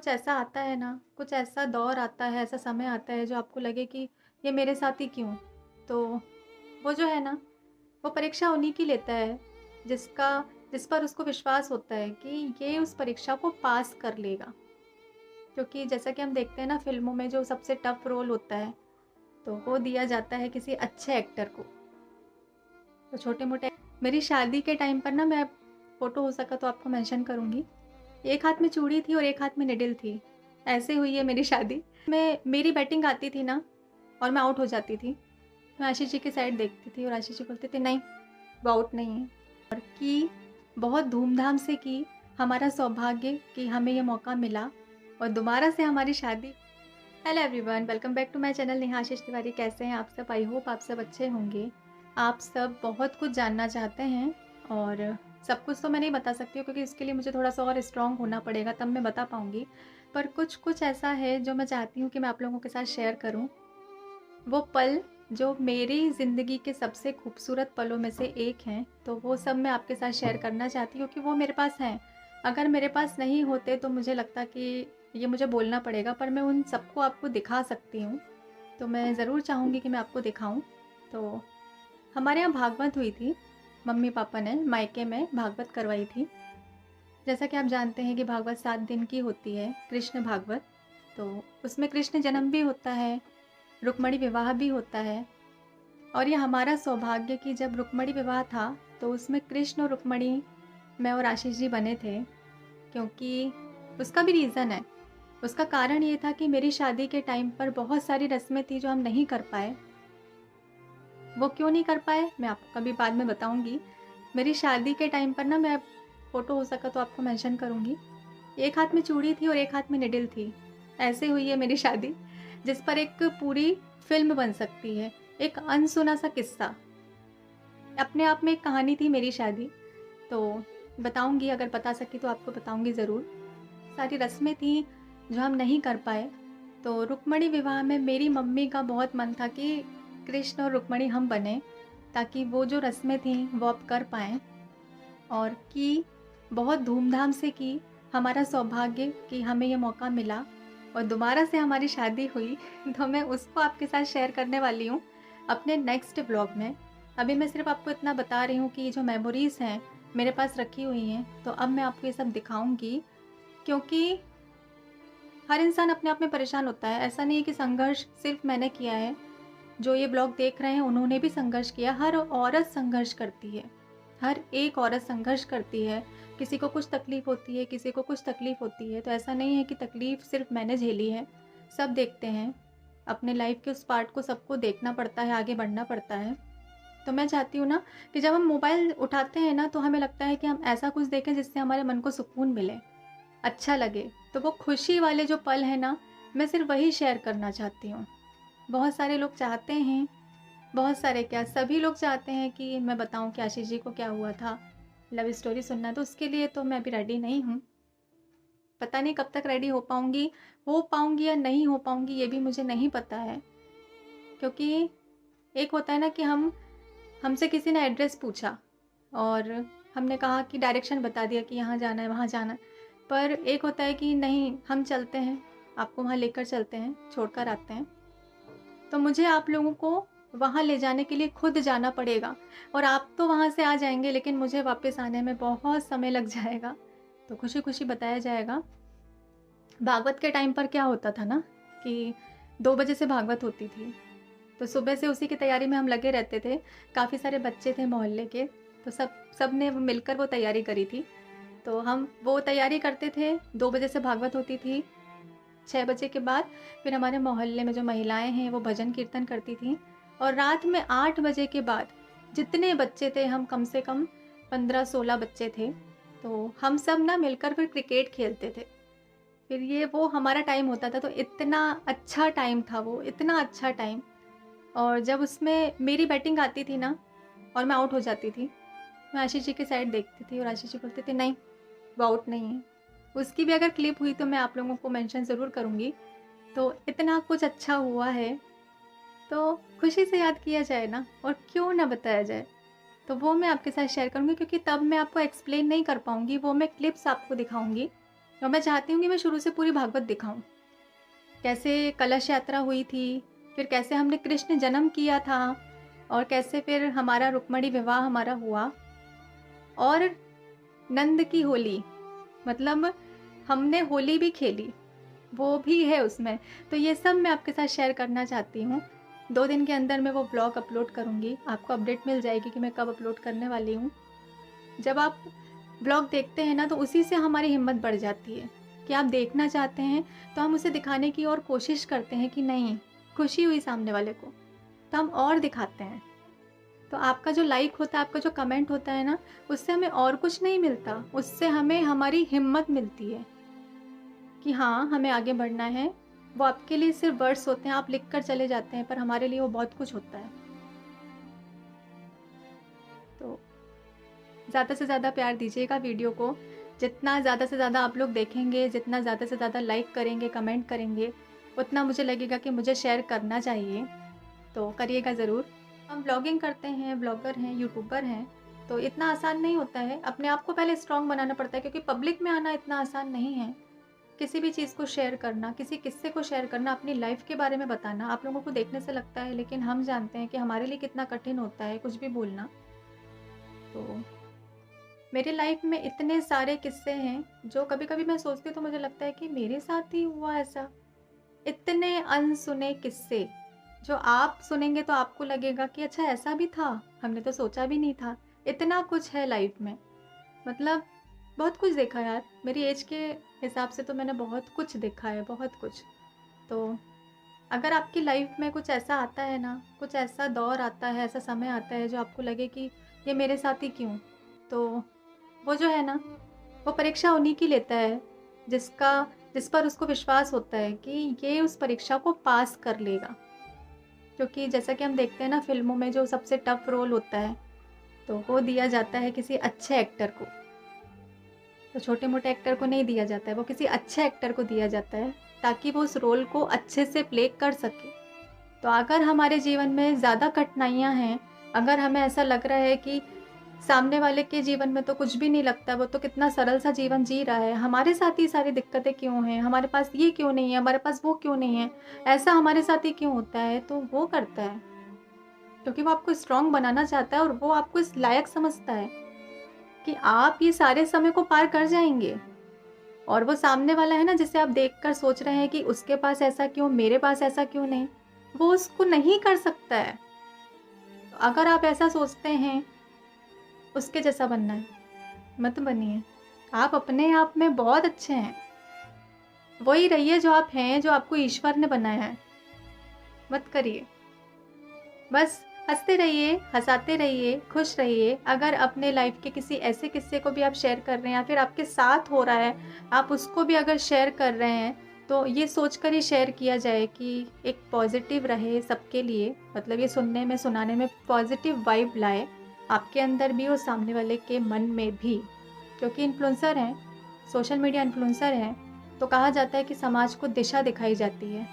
कुछ ऐसा आता है ना, कुछ ऐसा दौर आता है, ऐसा समय आता है जो आपको लगे कि ये मेरे साथ ही क्यों? तो वो जो है ना, वो परीक्षा उन्हीं की लेता है जिसका जिस पर उसको विश्वास होता है कि ये उस परीक्षा को पास कर लेगा। क्योंकि जैसा कि हम देखते हैं ना फ़िल्मों में जो सबसे टफ़ रोल होता है, तो वो दिया जाता है किसी अच्छे एक्टर को। तो छोटे-मोटे मेरी शादी के टाइम पर ना मैं फ़ोटो हो सका तो आपको मेंशन करूँगी। एक हाथ में चूड़ी थी और एक हाथ में निडिल थी। ऐसे हुई है मेरी शादी। मैं मेरी बैटिंग आती थी ना और मैं आउट हो जाती थी। मैं आशीष जी की साइड देखती थी और आशीष जी बोलते थे नहीं, वो आउट नहीं है। और की बहुत धूमधाम से की, हमारा सौभाग्य कि हमें ये मौका मिला और दोबारा से हमारी शादी। Hello everyone, welcome back to my channel Neha Ashish Tiwari. कैसे हैं आप सब? आई होप आप सब अच्छे होंगे। आप सब बहुत कुछ जानना चाहते हैं और सब कुछ तो मैं नहीं बता सकती हूँ क्योंकि इसके लिए मुझे थोड़ा-सा और स्ट्रॉन्ग होना पड़ेगा, तब मैं बता पाऊँगी। पर कुछ-कुछ ऐसा है जो मैं चाहती हूँ कि मैं आप लोगों के साथ शेयर करूँ। वो पल जो मेरी ज़िंदगी के सबसे खूबसूरत पलों में से एक हैं, तो वो सब मैं आपके साथ शेयर करना चाहती हूँ कि वो मेरे पास हैं। अगर मेरे पास नहीं होते तो मुझे लगता कि ये मुझे बोलना पड़ेगा, पर मैं उन सबको आपको दिखा सकती हूँ। तो मैं ज़रूर चाहूँगी कि मैं आपको दिखाऊँ। तो हमारे यहाँ भागवत हुई थी, मम्मी-पापा ने मायके में भागवत करवाई थी। जैसा कि आप जानते हैं कि भागवत 7 दिन की होती है, कृष्ण भागवत। तो उसमें कृष्ण जन्म भी होता है, रुक्मिणी विवाह भी होता है और ये हमारा सौभाग्य कि जब रुक्मिणी विवाह था, तो उसमें कृष्ण और रुक्मिणी, मैं और आशीष जी बने थे, क्योंकि उसका भी रीज़न है। उसका कारण ये था कि मेरी शादी के टाइम पर बहुत सारी रस्में थी जो हम नहीं कर पाए। वो क्यों नहीं कर पाए, मैं आपको कभी बाद में बताऊँगी। मेरी शादी के टाइम पर ना मैं फ़ोटो हो सका तो आपको मेंशन करूँगी। एक हाथ में चूड़ी थी और एक हाथ में निडिल थी। ऐसे हुई है मेरी शादी, जिस पर एक पूरी फ़िल्म बन सकती है। एक अनसुना-सा किस्सा। अपने आप में एक कहानी थी मेरी शादी, तो बताऊँगी, अगर बता सकी तो आपको बताऊँगी ज़रूर। सारी रस्में थी जो हम नहीं कर पाए, तो रुक्मिणी विवाह में मेरी मम्मी का बहुत मन था कि कृष्ण और रुक्मिणी हम बनें, ताकि वो जो रस्में थीं वो अब कर पाएँ और की बहुत धूमधाम से की। हमारा सौभाग्य कि हमें ये मौका मिला और दोबारा से हमारी शादी हुई तो मैं उसको आपके साथ शेयर करने वाली हूँ अपने नेक्स्ट ब्लॉग में। अभी मैं सिर्फ़ आपको इतना बता रही हूँ कि ये जो मेमोरीज़ हैं मेरे पास रखी हुई हैं, तो अब मैं आपको ये सब दिखाऊँगी, क्योंकि हर इंसान अपने आप में परेशान होता है। ऐसा नहीं है कि संघर्ष सिर्फ़ मैंने किया है। जो ये ब्लॉग देख रहे हैं उन्होंने भी संघर्ष किया। हर औरत संघर्ष करती है। हर एक औरत संघर्ष करती है। किसी को कुछ तकलीफ़ होती है, किसी को कुछ तकलीफ़ होती है। तो ऐसा नहीं है कि तकलीफ़ सिर्फ़ मैंने झेली है। सब देखते हैं। अपने लाइफ़ के उस पार्ट को सबको देखना पड़ता है, आगे बढ़ना पड़ता है। तो मैं चाहती हूँ ना कि जब हम मोबाइल उठाते हैं ना, तो हमें लगता है कि हम ऐसा कुछ देखें जिससे हमारे मन को सुकून मिले, अच्छा लगे। तो वो खुशी वाले जो पल हैं ना, मैं सिर्फ़ वही शेयर करना चाहती हूँ। बहुत सारे लोग चाहते हैं, बहुत सारे क्या, सभी लोग चाहते हैं कि मैं बताऊँ कि आशीष जी को क्या हुआ था, लव स्टोरी सुनना, तो उसके लिए तो मैं अभी रेडी नहीं हूँ। पता नहीं कब तक रेडी हो पाऊँगी या नहीं हो पाऊँगी, ये भी मुझे नहीं पता है। क्योंकि एक होता है ना कि हमसे किसी ने एड्रेस पूछा और हमने कहा कि डायरेक्शन बता दिया कि यहाँ जाना है, वहाँ जाना है। पर एक होता है कि नहीं, हम चलते हैं, आपको वहाँ लेकर चलते हैं, छोड़कर आते हैं। तो मुझे आप लोगों को वहाँ ले जाने के लिए खुद जाना पड़ेगा और आप तो वहाँ से आ जाएँगे, लेकिन मुझे वापस आने में बहुत समय लग जाएगा। तो खुशी-खुशी बताया जाएगा। भागवत के टाइम पर क्या होता था ना कि 2 बजे से भागवत होती थी, तो सुबह से उसी की तैयारी में हम लगे रहते थे। काफ़ी सारे बच्चे थे मोहल्ले के, तो सबने मिलकर वो तैयारी करी थी। तो हम वो तैयारी करते थे, 2 बजे से भागवत होती थी। 6 बजे के बाद फिर हमारे मोहल्ले में जो महिलाएँ हैं वो भजन कीर्तन करती थीं और रात में 8 बजे के बाद जितने बच्चे थे, हम कम से कम 15-16 बच्चे थे, तो हम सब ना मिलकर फिर क्रिकेट खेलते थे। फिर ये वो हमारा टाइम होता था, तो इतना अच्छा टाइम था वो, इतना अच्छा टाइम। और जब उसमें मेरी बैटिंग आती थी ना और मैं आउट हो जाती थी, मैं आशीष जी की साइड देखती थी और आशीष जी बोलते थे नहीं, वो आउट नहीं है। उसकी भी अगर क्लिप हुई तो मैं आप लोगों को मेंशन ज़रूर करूँगी। तो इतना कुछ अच्छा हुआ है, तो खुशी से याद किया जाए ना और क्यों ना बताया जाए। तो वो मैं आपके साथ शेयर करूँगी, क्योंकि तब मैं आपको एक्सप्लेन नहीं कर पाऊँगी, वो मैं क्लिप्स आपको दिखाऊँगी। और मैं चाहती हूँ कि मैं शुरू से पूरी भागवत दिखाऊँ। कैसे कलश यात्रा हुई थी, फिर कैसे हमने कृष्ण जन्म किया था और कैसे फिर हमारा रुक्मिणी विवाह हमारा हुआ और नंद की होली, मतलब हमने होली भी खेली, वो भी है उसमें। तो ये सब मैं आपके साथ शेयर करना चाहती हूँ। 2 दिन के अंदर मैं वो ब्लॉग अपलोड करूँगी, आपको अपडेट मिल जाएगी कि मैं कब अपलोड करने वाली हूँ। जब आप ब्लॉग देखते हैं ना तो उसी से हमारी हिम्मत बढ़ जाती है कि आप देखना चाहते हैं, तो हम उसे दिखाने की और कोशिश करते हैं कि नहीं, खुशी हुई सामने वाले को, तो हम और दिखाते हैं। तो आपका जो लाइक होता है, आपका जो कमेंट होता है ना, उससे हमें और कुछ नहीं मिलता, उससे हमें हमारी हिम्मत मिलती है कि हाँ, हमें आगे बढ़ना है। वो आपके लिए सिर्फ वर्ड्स होते हैं, आप लिख कर चले जाते हैं, पर हमारे लिए वो बहुत कुछ होता है। तो ज़्यादा से ज़्यादा प्यार दीजिएगा वीडियो को। जितना ज़्यादा से ज़्यादा आप लोग देखेंगे, जितना ज़्यादा से ज़्यादा लाइक करेंगे, कमेंट करेंगे, उतना मुझे लगेगा कि मुझे शेयर करना चाहिए। तो करिएगा ज़रूर। हम ब्लॉगिंग करते हैं, ब्लॉगर हैं, यूट्यूबर हैं, तो इतना आसान नहीं होता है। अपने आप को पहले स्ट्रॉन्ग बनाना पड़ता है, क्योंकि पब्लिक में आना इतना आसान नहीं है। किसी भी चीज़ को शेयर करना, किसी किस्से को शेयर करना, अपनी लाइफ़ के बारे में बताना, आप लोगों को देखने से लगता है, लेकिन हम जानते हैं कि हमारे लिए कितना कठिन होता है कुछ भी बोलना। तो मेरी लाइफ में इतने सारे किस्से हैं, जो कभी-कभी मैं सोचती हूँ तो मुझे लगता है कि मेरे साथ ही हुआ ऐसा। इतने अनसुने किस्से, जो आप सुनेंगे तो आपको लगेगा कि अच्छा ऐसा भी था, हमने तो सोचा भी नहीं था। इतना कुछ है लाइफ में, मतलब बहुत कुछ देखा यार। मेरी एज के हिसाब से तो मैंने बहुत कुछ देखा है, बहुत कुछ। तो अगर आपकी लाइफ में कुछ ऐसा आता है ना, कुछ ऐसा दौर आता है, ऐसा समय आता है जो आपको लगे कि ये मेरे साथ ही क्यों? तो वो जो है ना, वो परीक्षा उन्हीं की लेता है, जिस पर उसको विश्वास होता है कि ये उस परीक्षा को पास कर लेगा। क्योंकि जैसा कि हम देखते हैं ना फ़िल्मों में, जो सबसे टफ रोल होता है, तो वो दिया जाता है किसी अच्छे एक्टर को। तो छोटे-मोटे एक्टर को नहीं दिया जाता है, वो किसी अच्छे एक्टर को दिया जाता है, ताकि वो उस रोल को अच्छे से प्ले कर सके। तो अगर हमारे जीवन में ज़्यादा कठिनाइयाँ हैं, अगर हमें ऐसा लग रहा है कि सामने वाले के जीवन में तो कुछ भी नहीं लगता, वो तो कितना सरल सा जीवन जी रहा है, हमारे साथ ही सारी दिक्कतें क्यों हैं? हमारे पास ये क्यों नहीं है? हमारे पास वो क्यों नहीं है? ऐसा हमारे साथ ही क्यों होता है? तो वो करता है, क्योंकि वो आपको स्ट्रॉन्ग बनाना चाहता है और वो आपको इस लायक समझता है कि आप ये सारे समय को पार कर जाएँगे। और वो सामने वाला है ना, जिसे आप देखकर सोच रहे हैं कि उसके पास ऐसा क्यों, मेरे पास ऐसा क्यों नहीं? वो उसको नहीं कर सकता है। तो अगर आप ऐसा सोचते हैं, उसके जैसा बनना है, मत बनिए। आप अपने आप में बहुत अच्छे हैं। वही रहिए जो आप हैं, जो आपको ईश्वर ने बनाया है। मत करिए। बस हँसते रहिए, हँसाते रहिए, खुश रहिए। अगर अपने लाइफ़ के किसी ऐसे किस्से को भी आप शेयर कर रहे हैं या फिर आपके साथ हो रहा है, आप उसको भी अगर शेयर कर रहे हैं, तो ये सोचकर ही शेयर किया जाए कि एक पॉज़िटिव रहे सबके लिए। मतलब ये सुनने में, सुनाने में पॉज़िटिव वाइब लाए, आपके अंदर भी और सामने वाले के मन में भी। क्योंकि इन्फ्लुएंसर हैं, सोशल मीडिया इन्फ्लुएंसर हैं, तो कहा जाता है कि समाज को दिशा दिखाई जाती है।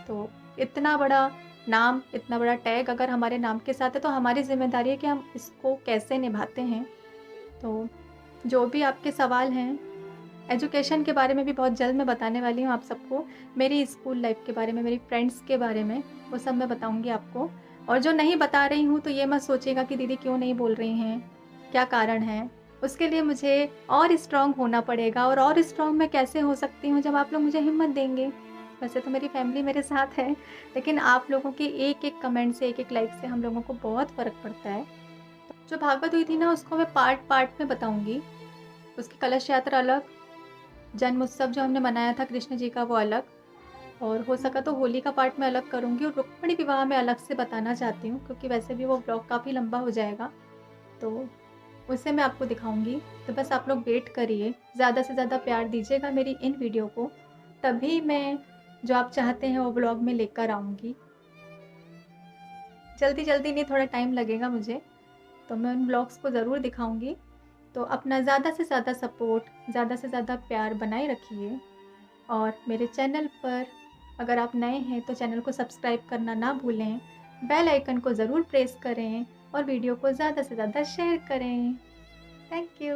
तो इतना बड़ा नाम, इतना बड़ा टैग अगर हमारे नाम के साथ है, तो हमारी ज़िम्मेदारी है कि हम इसको कैसे निभाते हैं। तो जो भी आपके सवाल हैं, एजुकेशन के बारे में भी बहुत जल्द मैं बताने वाली हूँ आप सबको। मेरी स्कूल लाइफ़ के बारे में, मेरी फ्रेंड्स के बारे में, वो सब मैं बताऊँगी आपको। और जो नहीं बता रही हूँ, तो ये मत सोचिएगा कि दीदी क्यों नहीं बोल रही हैं, क्या कारण है? उसके लिए मुझे और स्ट्रॉन्ग होना पड़ेगा, और स्ट्रॉन्ग मैं कैसे हो सकती हूँ, जब आप लोग मुझे हिम्मत देंगे। वैसे तो मेरी फैमिली मेरे साथ है, लेकिन आप लोगों के एक-एक कमेंट से, एक-एक लाइक से हम लोगों को बहुत फ़र्क पड़ता है। जो भागवत हुई थी ना, उसको मैं पार्ट-पार्ट में बताऊँगी। उसकी कलश यात्रा अलग, जन्म उत्सव जो हमने मनाया था कृष्ण जी का वो अलग, और हो सका तो होली का पार्ट मैं अलग करूँगी, और रुक्मिणी विवाह मैं अलग से बताना चाहती हूँ, क्योंकि वैसे भी वो ब्लॉग काफ़ी लंबा हो जाएगा, तो उसे मैं आपको दिखाऊँगी। तो बस आप लोग वेट करिए, ज़्यादा से ज़्यादा प्यार दीजिएगा मेरी इन वीडियो को, तभी मैं जो आप चाहते हैं वो ब्लॉग में लेकर आऊँगी। जल्दी-जल्दी नहीं, थोड़ा टाइम लगेगा मुझे, तो मैं उन ब्लॉग्स को ज़रूर दिखाऊँगी। तो अपना ज़्यादा से ज़्यादा सपोर्ट, ज़्यादा से ज़्यादा प्यार बनाए रखिए, और मेरे चैनल पर अगर आप नए हैं तो चैनल को सब्सक्राइब करना ना भूलें, बेल आइकन को ज़रूर प्रेस करें और वीडियो को ज़्यादा से ज़्यादा शेयर करें। Thank you.